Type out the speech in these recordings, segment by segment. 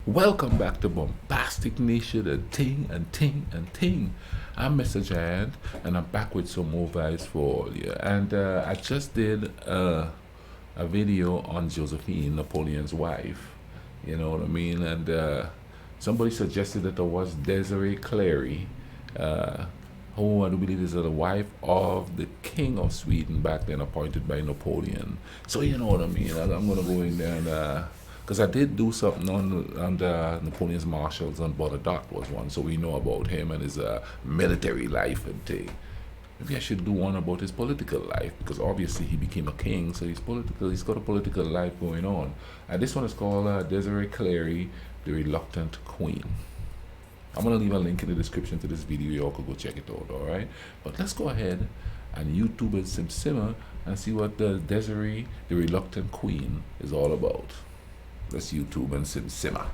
Welcome back to Bombastic Nation and Ting and Ting and Ting. I'm Mr. Giant and I'm back with some more vibes for all you. And I just did a video on Josephine, Napoleon's wife. You know what I mean? And somebody suggested that there was Desiree Clary, uh, who I do believe is the wife of the King of Sweden back then, appointed by Napoleon. So you know what I mean. I'm gonna go in there and because I did do something on the Napoleon's marshals on Bonaparte was one, so we know about him and his military life and thing. Maybe I should do one about his political life because obviously he became a king, so he's political. He's got a political life going on. And this one is called Desiree Clary, the Reluctant Queen. I'm gonna leave a link in the description to this video. Y'all could go check it out. All right, but let's go ahead and YouTube and simmer and see what the Desiree, the Reluctant Queen, is all about. Let's YouTube and simmer.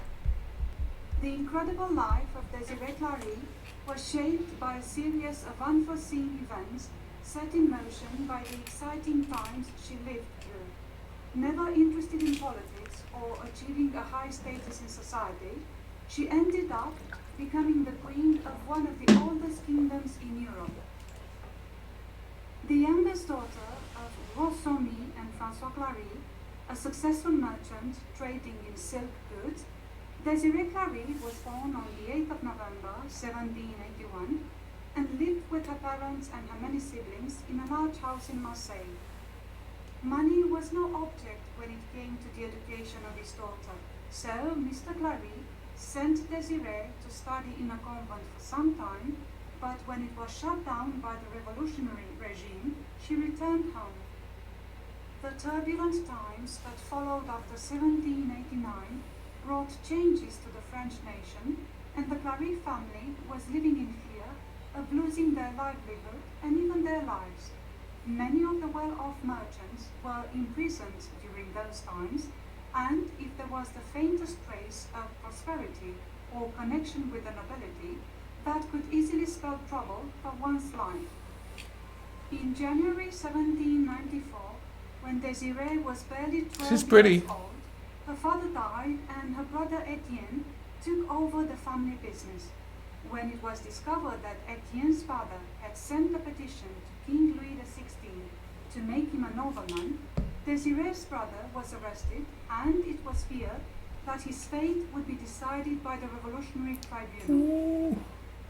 The incredible life of Desiree Clary was shaped by a series of unforeseen events set in motion by the exciting times she lived through. Never interested in politics or achieving a high status in society, she ended up becoming the queen of one of the oldest kingdoms in Europe. The youngest daughter of Rossoni and François Clary, a successful merchant trading in silk goods, Desiree Clary was born on the 8th of November 1781 and lived with her parents and her many siblings in a large house in Marseille. Money was no object when it came to the education of his daughter, so Mr. Clary sent Desiree to study in a convent for some time, but when it was shut down by the revolutionary regime, she returned home. The turbulent times that followed after 1789 brought changes to the French nation, and the Clary family was living in fear of losing their livelihood and even their lives. Many of the well-off merchants were imprisoned during those times, and if there was the faintest trace of prosperity or connection with the nobility, that could easily spell trouble for one's life. In January 1794, when Desiree was barely 12 years old, her father died and her brother Etienne took over the family business. When it was discovered that Etienne's father had sent a petition to King Louis XVI to make him a nobleman, Desiree's brother was arrested, and it was feared that his fate would be decided by the Revolutionary Tribunal.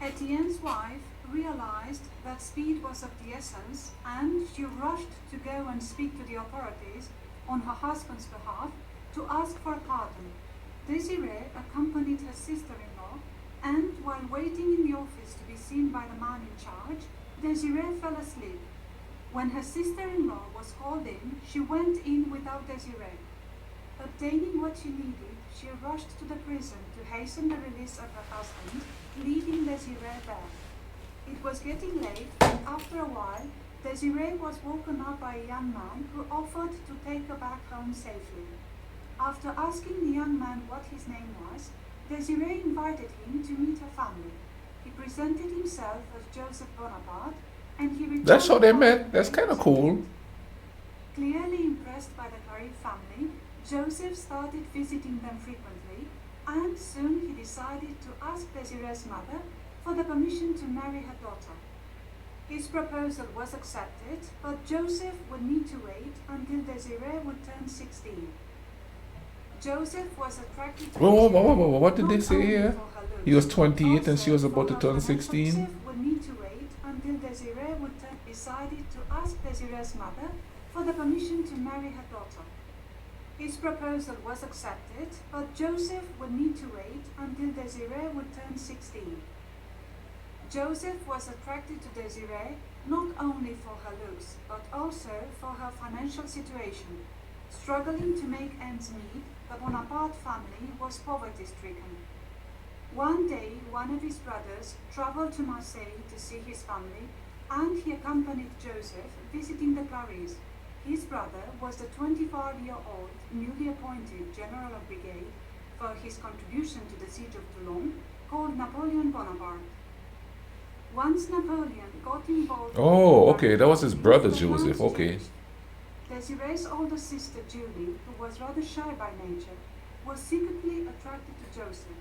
Etienne's wife realized that speed was of the essence, and she rushed to go and speak to the authorities on her husband's behalf to ask for a pardon. Desiree accompanied her sister-in-law, and while waiting in the office to be seen by the man in charge, Desiree fell asleep. When her sister-in-law was called in, she went in without Desiree. Obtaining what she needed, she rushed to the prison to hasten the release of her husband, leaving Desiree there. It was getting late, and after a while, Desiree was woken up by a young man who offered to take her back home safely. After asking the young man what his name was, Desiree invited him to meet her family. He presented himself as Joseph Bonaparte, and he returned. That's how they met. That's kind of cool. Clearly impressed by the Clary family, Joseph started visiting them frequently, and soon he decided to ask Desiree's mother for the permission to marry her daughter. His proposal was accepted, but Joseph would need to wait until Desiree would turn 16. Joseph was attracted to Whoa, what did they say here? He was 28 and she was about to turn 16? Joseph would need to wait until Desiree would turn. Decided to ask Desiree's mother for the permission to marry her daughter. His proposal was accepted, but Joseph would need to wait until Desiree would turn 16. Joseph was attracted to Desiree not only for her looks, but also for her financial situation. Struggling to make ends meet, the Bonaparte family was poverty-stricken. One day, one of his brothers traveled to Marseille to see his family, and he accompanied Joseph visiting the Clarys. His brother was the 25-year-old newly appointed General of Brigade for his contribution to the siege of Toulon, called Napoleon Bonaparte. Once Napoleon got involved... Oh, okay, that was his brother Joseph, okay. Desiree's older sister Julie, who was rather shy by nature, was secretly attracted to Joseph.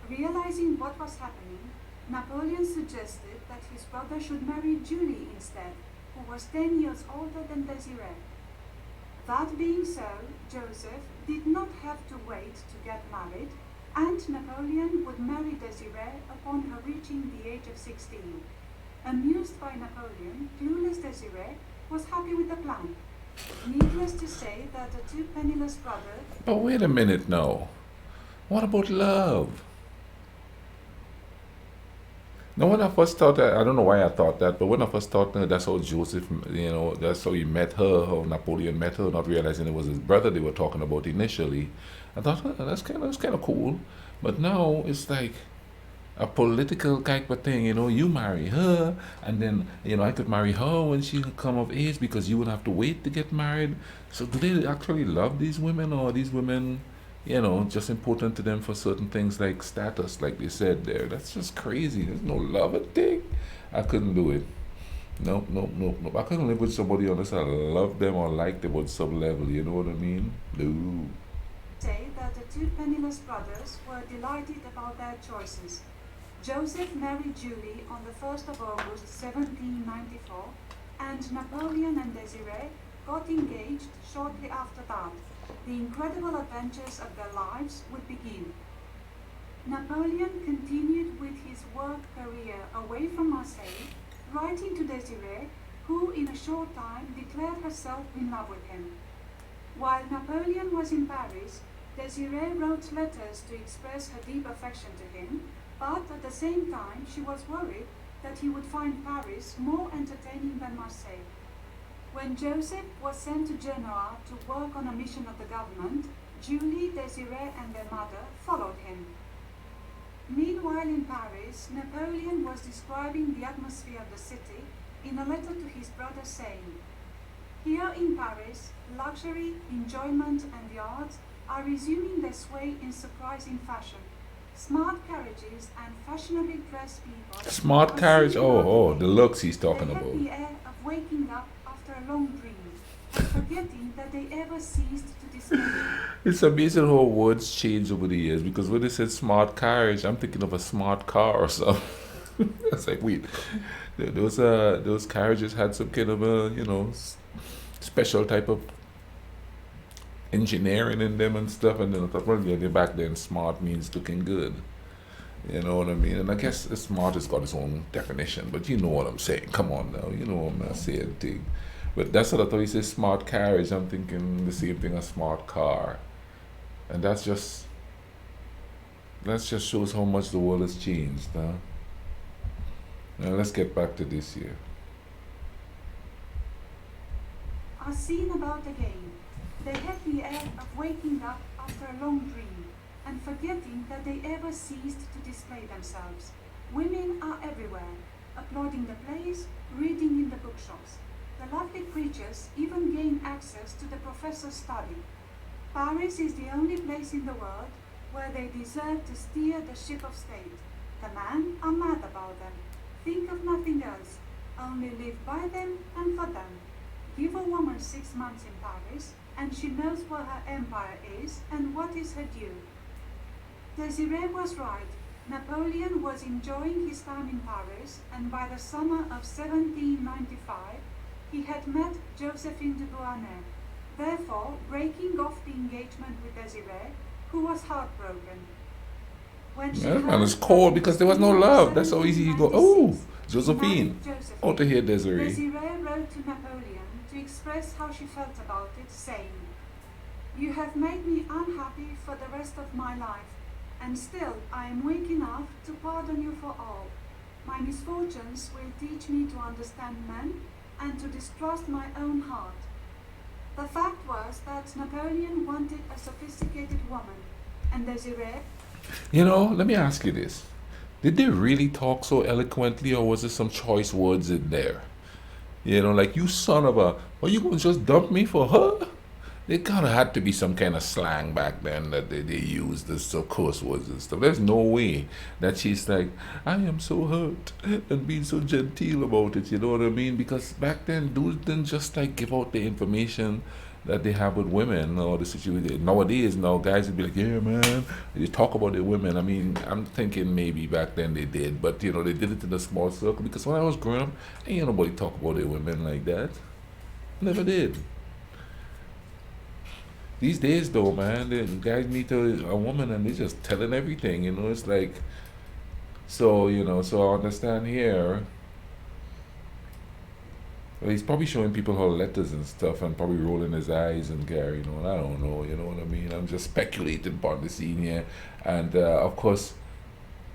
Realizing what was happening, Napoleon suggested that his brother should marry Julie instead, who was 10 years older than Desiree. That being so, Joseph did not have to wait to get married, and Napoleon would marry Desiree upon her reaching the age of 16. Amused by Napoleon, clueless Desiree was happy with the plan. Needless to say that the two penniless brothers. But wait a minute now. What about love? Now, when I first thought that, I don't know why I thought that, but when I first thought that's how Joseph, that's how he met her, how Napoleon met her, not realizing it was his brother they were talking about initially, I thought, that's kind of cool. But now it's like a political type of thing, you marry her, and then, I could marry her when she come of age because you would have to wait to get married. So do they actually love these women, or are these women, just important to them for certain things like status, like they said there? That's just crazy. There's no love a thing. I couldn't do it. Nope, nope, nope, nope. I couldn't live with somebody unless I love them or like them on some level, you know what I mean? No. Say that the two penniless brothers were delighted about their choices. Joseph married Julie on the 1st of August 1794, and Napoleon and Desiree got engaged shortly after that. The incredible adventures of their lives would begin. Napoleon continued with his work career away from Marseille, writing to Desiree, who in a short time declared herself in love with him. While Napoleon was in Paris, Desiree wrote letters to express her deep affection to him, but at the same time she was worried that he would find Paris more entertaining than Marseille. When Joseph was sent to Genoa to work on a mission of the government, Julie, Desiree and their mother followed him. Meanwhile in Paris, Napoleon was describing the atmosphere of the city in a letter to his brother saying, "Here in Paris, luxury, enjoyment and the arts are resuming their sway in surprising fashion. Smart carriages and fashionably dressed people. Smart carriage? Oh, the looks he's talking they have about. the air of waking up after a long dream, forgetting that they ever ceased to display." It's amazing how words change over the years, because when they said smart carriage, I'm thinking of a smart car or something. It's like, wait, those carriages had some kind of a, special type of engineering in them and stuff, and then I thought, well, yeah, back then smart means looking good. You know what I mean? And I guess smart has got its own definition, but you know what I'm saying. Come on now, you know I'm not saying thing. But that's what I thought he said, smart carriage. I'm thinking the same thing as smart car. And that just shows how much the world has changed, huh? Now let's get back to this here. Are seen about again. They have the air of waking up after a long dream and forgetting that they ever ceased to display themselves. Women are everywhere, applauding the plays, reading in the bookshops. The lovely creatures even gain access to the professor's study. Paris is the only place in the world where they deserve to steer the ship of state. The men are mad about them. Think of nothing else, only live by them and for them. Give a woman 6 months in Paris, and she knows where her empire is and what is her due. Desiree was right. Napoleon was enjoying his time in Paris, and by the summer of 1795, he had met Josephine de Beauharnais, therefore breaking off the engagement with Desiree, who was heartbroken. When she And it's cold because there was no love. That's how easy you go, oh, Josephine. Oh, to hear Desiree. Desiree wrote to Napoleon to express how she felt about it, saying, "You have made me unhappy for the rest of my life, and still I am weak enough to pardon you for all. My misfortunes will teach me to understand men and to distrust my own heart." The fact was that Napoleon wanted a sophisticated woman, and Desiree. Let me ask you this. Did they really talk so eloquently, or was there some choice words in there? Like, you son of a, are you going to just dump me for her? There kind of had to be some kind of slang back then that they used as curse words and stuff. There's no way that she's like, I am so hurt, and being so genteel about it, you know what I mean? Because back then, dudes didn't just like give out the information that they have with women, or the situation nowadays. Now guys would be like, yeah, man, they talk about the women. I mean, I'm thinking maybe back then they did, but they did it in a small circle, because when I was growing up, ain't nobody talk about the women like that. Never did. These days though, man, the guys meet a woman and they just telling everything. It's like, so I understand here. Well, he's probably showing people her letters and stuff, and probably rolling his eyes and Gary, and I don't know, you know what I mean? I'm just speculating upon the scene here. And of course,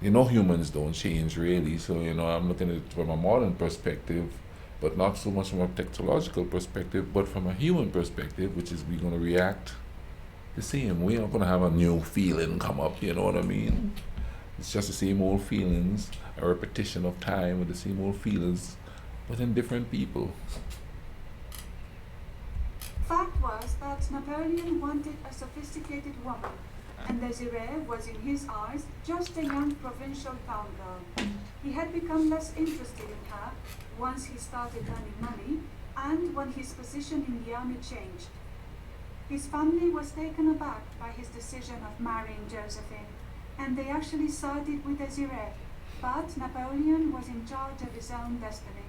humans don't change really, so, I'm looking at it from a modern perspective, but not so much from a technological perspective, but from a human perspective, which is we're going to react the same. We're not going to have a new feeling come up, you know what I mean? It's just the same old feelings, a repetition of time with the same old feelings, but in different people. Fact was that Napoleon wanted a sophisticated woman, and Desiree was in his eyes just a young provincial town girl. He had become less interested in her once he started earning money and when his position in the army changed. His family was taken aback by his decision of marrying Josephine, and they actually sided with Desiree, but Napoleon was in charge of his own destiny.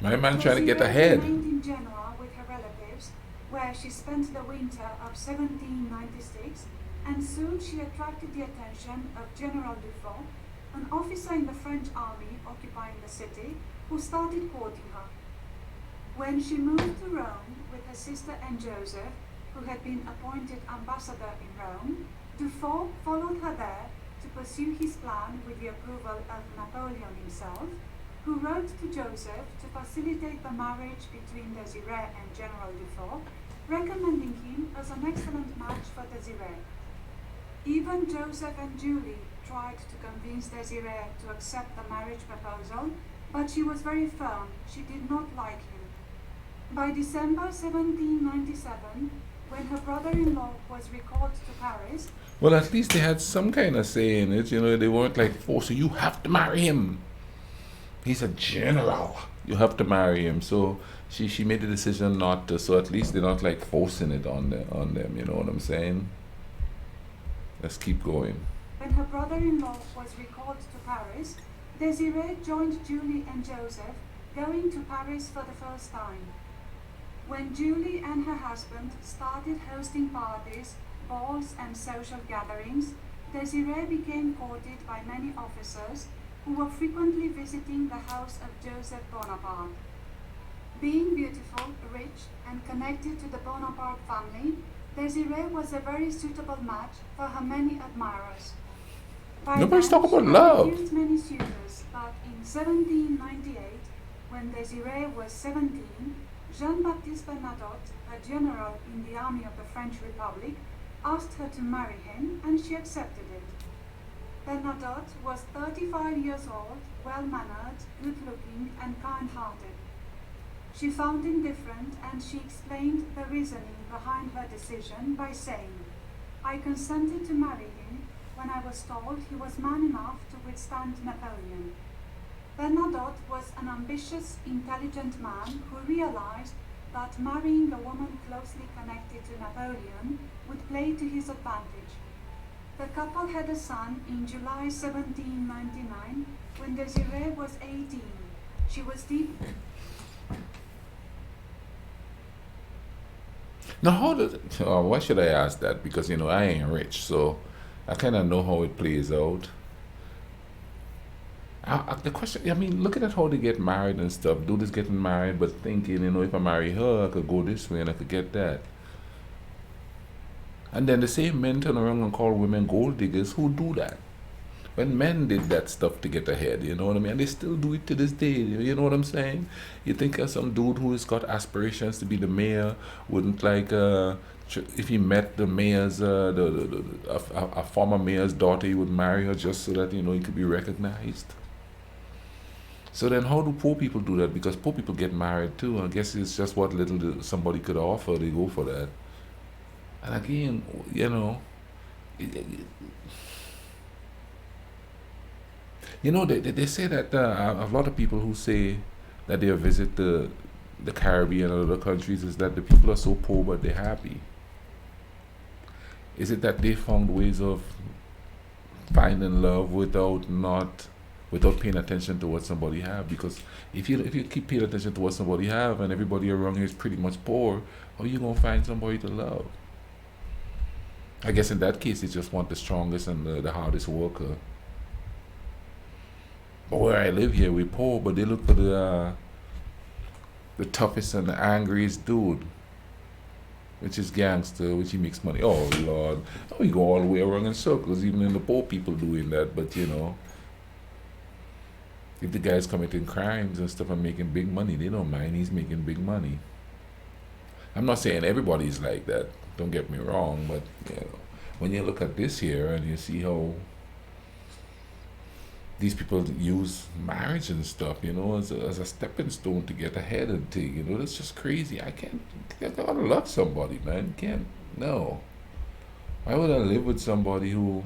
My man trying to get Desiree ahead. remained in Genoa with her relatives, where she spent the winter of 1796, and soon she attracted the attention of General Dufault, an officer in the French army occupying the city, who started courting her. When she moved to Rome with her sister and Joseph, who had been appointed ambassador in Rome, Dufault followed her there to pursue his plan with the approval of Napoleon himself, who wrote to Joseph to facilitate the marriage between Desiree and General Dufault, recommending him as an excellent match for Desiree. Even Joseph and Julie tried to convince Desiree to accept the marriage proposal, but she was very firm. She did not like him. By December 1797, when her brother-in-law was recalled to Paris, Well, at least they had some kind of say in it. They weren't like forcing you have to marry him. He's a general. You have to marry him. So she made the decision not to. So at least they're not like forcing it on them. You know what I'm saying? Let's keep going. when her brother-in-law was recalled to Paris, Desiree joined Julie and Joseph, going to Paris for the first time. When Julie and her husband started hosting parties, balls, and social gatherings, Desiree became courted by many officers who were frequently visiting the house of Joseph Bonaparte. Being beautiful, rich, and connected to the Bonaparte family, Desiree was a very suitable match for her many admirers. By Nobody's then, talking she about had love. refused many suitors, but in 1798, when Desiree was 17, Jean-Baptiste Bernadotte, a general in the army of the French Republic, asked her to marry him, and she accepted it. Bernadotte was 35 years old, well-mannered, good-looking, and kind-hearted. She found him different, and she explained the reasoning behind her decision by saying, "I consented to marry him when I was told he was man enough to withstand Napoleon." Bernadotte was an ambitious, intelligent man who realized that marrying a woman closely connected to Napoleon would play to his advantage. The couple had a son in July 1799 when Desiree was 18. She was deep. Now, how does why should I ask that? Because I ain't rich, so I kind of know how it plays out. The question, I mean, looking at how they get married and stuff, dude is getting married, but thinking, if I marry her, I could go this way and I could get that. And then the same men turn around and call women gold diggers who do that. When men did that stuff to get ahead, you know what I mean? And they still do it to this day, you know what I'm saying? You think of some dude who has got aspirations to be the mayor, wouldn't like, if he met the mayor's, a former mayor's daughter, he would marry her just so that, he could be recognized. So then how do poor people do that? Because poor people get married too. I guess it's just what little somebody could offer, they go for that. And again, they say that a lot of people who say that they visit the Caribbean and other countries is that the people are so poor but they're happy. Is it that they found ways of finding love without paying attention to what somebody have? Because if you keep paying attention to what somebody have and everybody around you is pretty much poor, how you gonna find somebody to love? I guess in that case, they just want the strongest and the hardest worker. But where I live here, we poor, but they look for the toughest and the angriest dude, which is gangster, which he makes money. Oh Lord, oh, we go all the way around in circles, even in the poor people doing that. But if the guy's committing crimes and stuff and making big money, they don't mind. He's making big money. I'm not saying everybody's like that. Don't get me wrong, but when you look at this here and you see how these people use marriage and stuff, as a stepping stone to get ahead and thing, that's just crazy. I gotta love somebody, man. Can't, no. Why would I live with somebody who,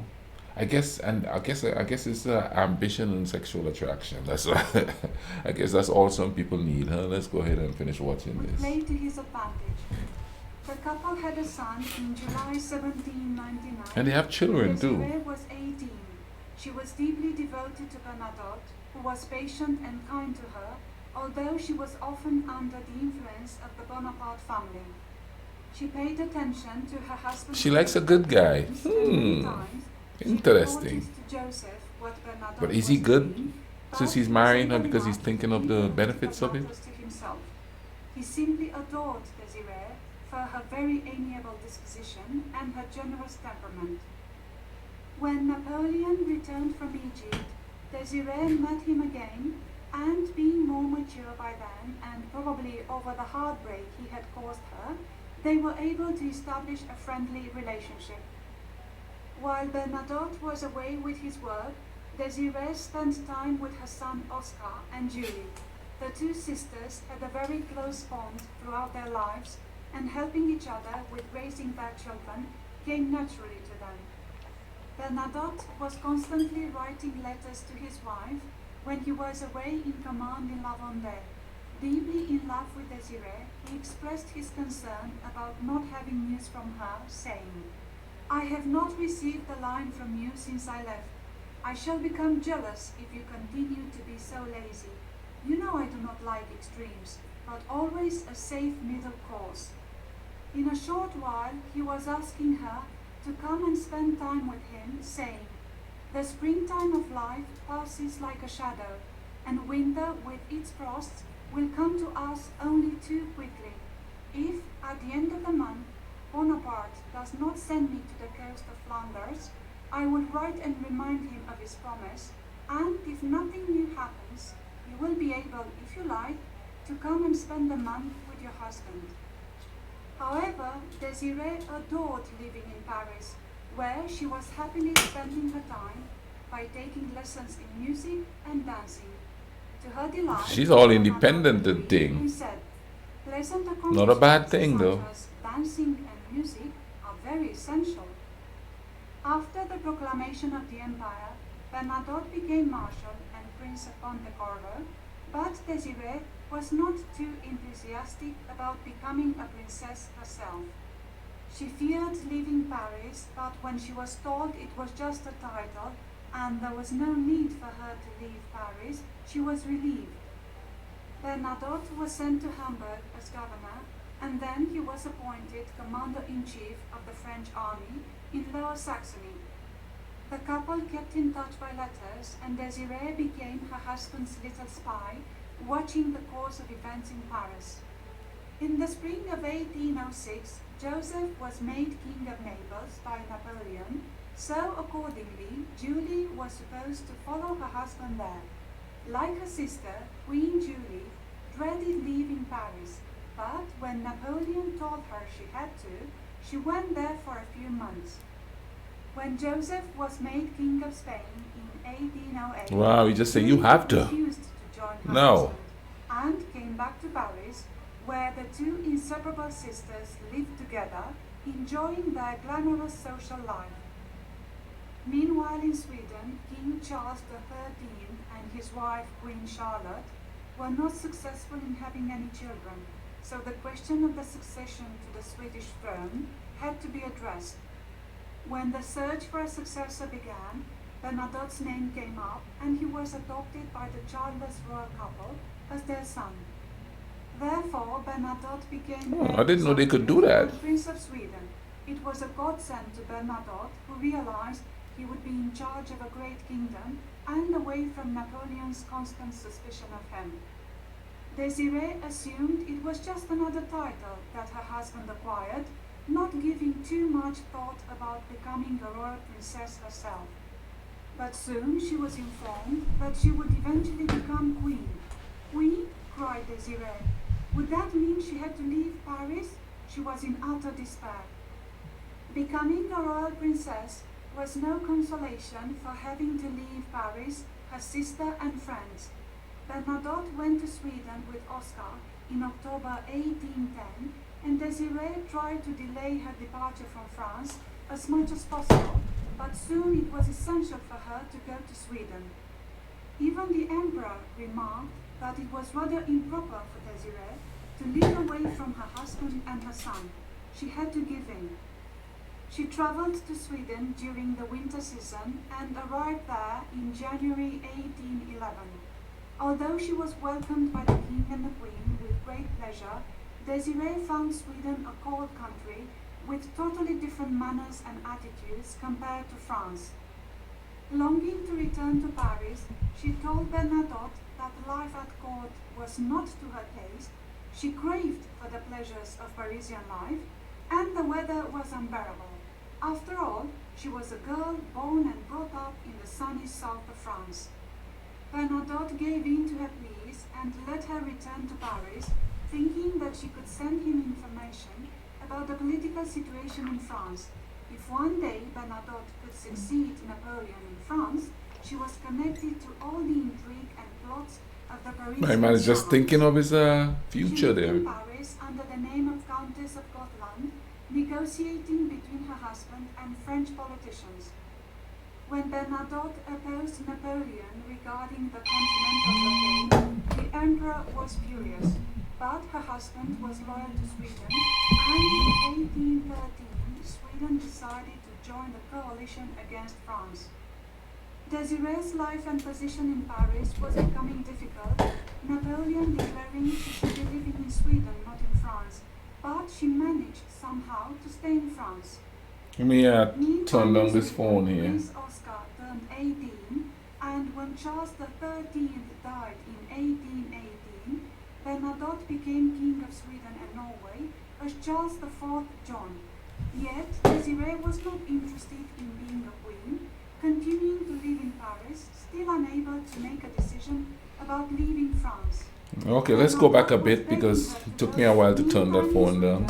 I guess it's ambition and sexual attraction. That's I guess that's all some people need, huh? Let's go ahead and finish watching would this. play to his advantage. The couple had a son in July 1799. And they have children too. Desiree was 18. She was deeply devoted to Bernadotte, who was patient and kind to her, although she was often under the influence of the Bonaparte family. She paid attention to her husband. She likes a good guy. Interesting. To Joseph what Bernadotte But is he was good? doing, Since he's but marrying her simple because he's enough thinking to of keep the the benefits of it? matters to himself. He simply adored Desiree for her very amiable disposition and her generous temperament. When Napoleon returned from Egypt, Desiree met him again, and being more mature by then, and probably over the heartbreak he had caused her, they were able to establish a friendly relationship. While Bernadotte was away with his work, Desiree spent time with her son Oscar and Julie. The two sisters had a very close bond throughout their lives, and helping each other with raising their children came naturally to them. Bernadotte was constantly writing letters to his wife when he was away in command in La Vendée. Deeply in love with Desiree, he expressed his concern about not having news from her, saying, "I have not received a line from you since I left. I shall become jealous if you continue to be so lazy. You know I do not like extremes, but always a safe middle course." In a short while, he was asking her to come and spend time with him, saying, "The springtime of life passes like a shadow, and winter with its frosts will come to us only too quickly. If, at the end of the month, Bonaparte does not send me to the coast of Flanders, I will write and remind him of his promise, and if nothing new happens, you will be able, if you like, to come and spend the month with your husband." However, Desiree adored living in Paris, where she was happily spending her time by taking lessons in music and dancing. To her delight, She's all independent and thing. he said, "Pleasant Not a bad thing, such though. as dancing and music are very essential." After the proclamation of the empire, Bernadotte became Marshal and Prince of Pontecorvo, but Desiree was not too enthusiastic about becoming a princess herself. She feared leaving Paris, but when she was told it was just a title and there was no need for her to leave Paris, she was relieved. Bernadotte was sent to Hamburg as governor, and then he was appointed commander-in-chief of the French army in Lower Saxony. The couple kept in touch by letters, and Desiree became her husband's little spy, watching the course of events in Paris. In the spring of 1806, Joseph was made King of Naples by Napoleon, so accordingly, Julie was supposed to follow her husband there. Like her sister, Queen Julie dreaded leaving Paris, but when Napoleon told her she had to, she went there for a few months. When Joseph was made King of Spain in 1808, Wow, you just say you have to. refused to join her No. husband and came back to Paris, where the two inseparable sisters lived together, enjoying their glamorous social life. Meanwhile in Sweden, King Charles XIII and his wife Queen Charlotte were not successful in having any children, so the question of the succession to the Swedish throne had to be addressed. When the search for a successor began, Bernadotte's name came up, and he was adopted by the childless royal couple as their son. Therefore, Bernadotte became I didn't know they could do that. Prince of Sweden. It was a godsend to Bernadotte, who realized he would be in charge of a great kingdom and away from Napoleon's constant suspicion of him. Desiree assumed it was just another title that her husband acquired, not giving too much thought about becoming a royal princess herself. But soon she was informed that she would eventually become queen. Queen? Cried Desiree. Would that mean she had to leave Paris? She was in utter despair. Becoming a royal princess was no consolation for having to leave Paris, her sister and friends. Bernadotte went to Sweden with Oscar in October 1810, and Desiree tried to delay her departure from France as much as possible, but soon it was essential for her to go to Sweden. Even the emperor remarked that it was rather improper for Desiree to live away from her husband and her son. She had to give in. She traveled to Sweden during the winter season and arrived there in January 1811. Although she was welcomed by the king and the queen with great pleasure, Desiree found Sweden a cold country with totally different manners and attitudes compared to France. Longing to return to Paris, she told Bernadotte that life at court was not to her taste. She craved for the pleasures of Parisian life, and the weather was unbearable. After all, she was a girl born and brought up in the sunny south of France. Bernadotte gave in to her pleas and let her return to Paris, thinking that she could send him information about the political situation in France. If one day Bernadotte could succeed Napoleon in France, she was connected to all the intrigue and plots of the Parisian My man is just charms. thinking of his She future lived in there. Paris under the name of Countess of Gotland, negotiating between her husband and French politicians. When Bernadotte opposed Napoleon regarding the continental blockade, the emperor was furious, but her husband was loyal to Sweden, and in 1813 Sweden decided to join the coalition against France. Desiree's life and position in Paris was becoming difficult, Napoleon declaring she should be living in Sweden, not in France, but she managed somehow to stay in France. Let me Meanwhile, turn down this Sweden, phone here. Prince Oscar turned 18, and when Charles XIII died in 1818, Bernadotte became King of Sweden and Norway as Charles IV John. Yet, Desiree was not interested in being a queen, continuing to live in Paris, still unable to make a decision about leaving France. Okay, let's go back a bit because it took me a while to turn that phone down.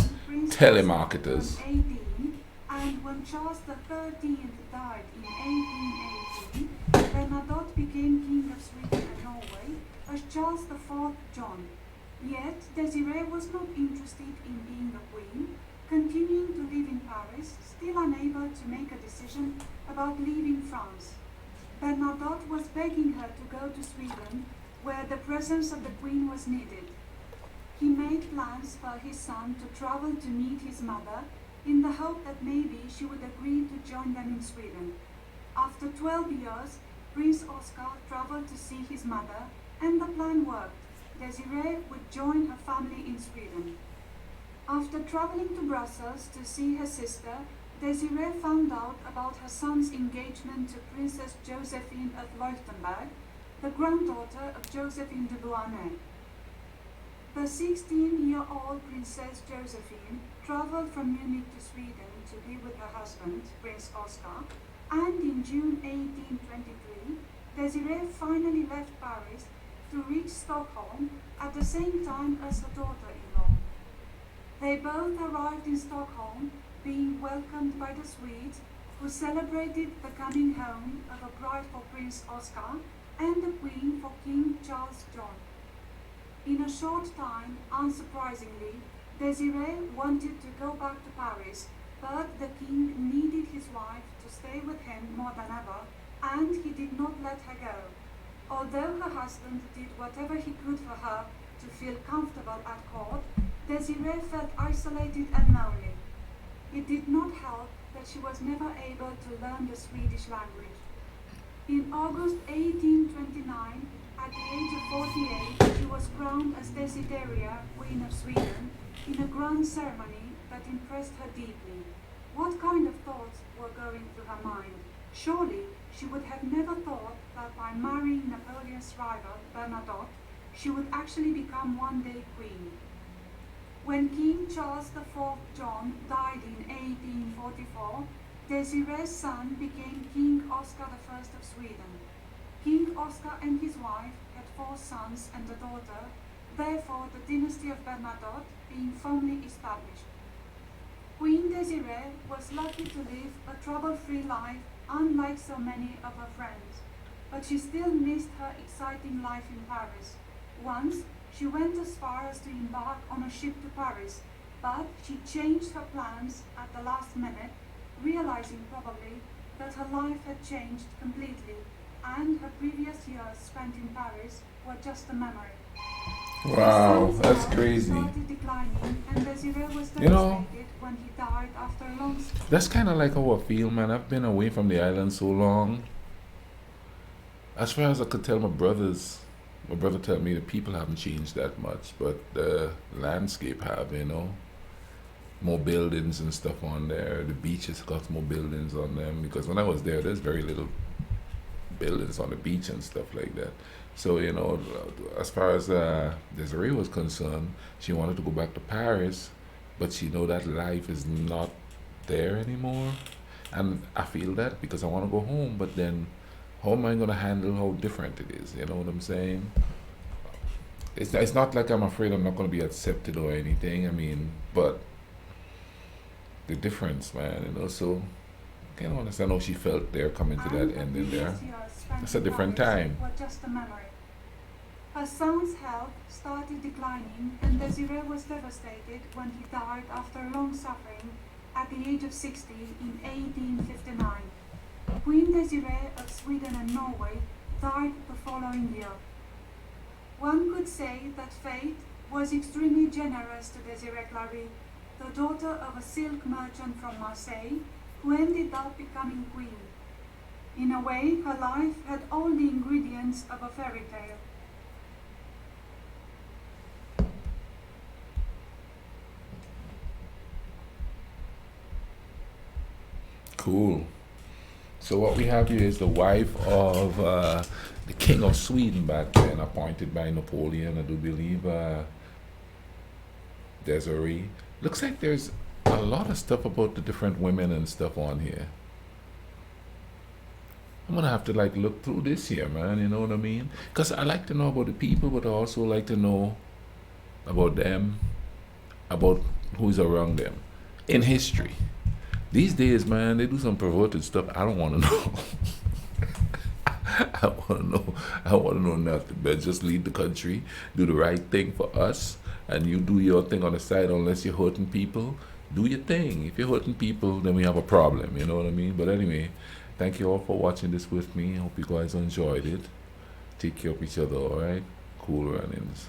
Telemarketers. And when Charles XIII died in 1818, Bernadotte became King of Sweden and Norway as Charles IV John. Yet, Desiree was not interested in being a queen, continuing to live in Paris, still unable to make a decision about leaving France. Bernadotte was begging her to go to Sweden, where the presence of the queen was needed. He made plans for his son to travel to meet his mother, in the hope that maybe she would agree to join them in Sweden. After 12 years, Prince Oscar traveled to see his mother, and the plan worked. Desiree would join her family in Sweden. After traveling to Brussels to see her sister, Desiree found out about her son's engagement to Princess Josephine of Leuchtenberg, the granddaughter of Josephine de Beauharnais. The 16-year-old Princess Josephine traveled from Munich to Sweden to be with her husband, Prince Oscar, and in June 1823, Desiree finally left Paris to reach Stockholm at the same time as her daughter-in-law. They both arrived in Stockholm, being welcomed by the Swedes, who celebrated the coming home of a bride for Prince Oscar and a queen for King Charles John. In a short time, unsurprisingly, Desiree wanted to go back to Paris, but the king needed his wife to stay with him more than ever, and he did not let her go. Although her husband did whatever he could for her to feel comfortable at court, Desiree felt isolated and lonely. It did not help that she was never able to learn the Swedish language. In August 1829, at the age of 48, she was crowned as Desideri, Queen of Sweden, in a grand ceremony that impressed her deeply. What kind of thoughts were going through her mind? Surely she would have never thought that by marrying Napoleon's rival, Bernadotte, she would actually become one day queen. When King Charles IV John died in 1844, Desiree's son became King Oscar I of Sweden. King Oscar and his wife had 4 sons and a daughter, therefore the dynasty of Bernadotte being firmly established. Queen Desiree was lucky to live a trouble-free life, unlike so many of her friends, but she still missed her exciting life in Paris. Once, she went as far as to embark on a ship to Paris, but she changed her plans at the last minute, realizing probably that her life had changed completely and her previous years spent in Paris were just a memory. Wow, His son's that's health crazy. started declining, and Desiree was You know, devastated when he died after a long that's kind of like how I feel, man. I've been away from the island so long. As far as I could tell my brother told me the people haven't changed that much, but the landscape have, you know. More buildings and stuff on there. The beaches got more buildings on them because when I was there, there's very little buildings on the beach and stuff like that. So, you know, as far as Desiree was concerned, she wanted to go back to Paris, but she know that life is not there anymore. And I feel that because I want to go home, but then how am I going to handle how different it is? You know what I'm saying? It's not like I'm afraid I'm not going to be accepted or anything. I mean, but the difference, man, you know, so I can understand how she felt there coming to that ending there. It's a different time. were just a memory. Her son's health started declining, and Desiree was devastated when he died after long suffering at the age of 60 in 1859. Queen Desiree of Sweden and Norway died the following year. One could say that fate was extremely generous to Desiree Clary, the daughter of a silk merchant from Marseille, who ended up becoming queen. In a way, her life had all the ingredients of a fairy tale. Cool. So what we have here is the wife of the King of Sweden back then, appointed by Napoleon, I do believe, Desiree. Looks like there's a lot of stuff about the different women and stuff on here. I'm gonna have to like look through this here, man. You know what I mean? Cause I like to know about the people, but I also like to know about them, about who's around them in history. These days, man, they do some perverted stuff. I don't want to know. I want to know. I want to know nothing. But just lead the country, do the right thing for us, and you do your thing on the side. Unless you're hurting people, do your thing. If you're hurting people, then we have a problem. You know what I mean? But anyway, thank you all for watching this with me. I hope you guys enjoyed it. Take care of each other. All right. Cool runnings.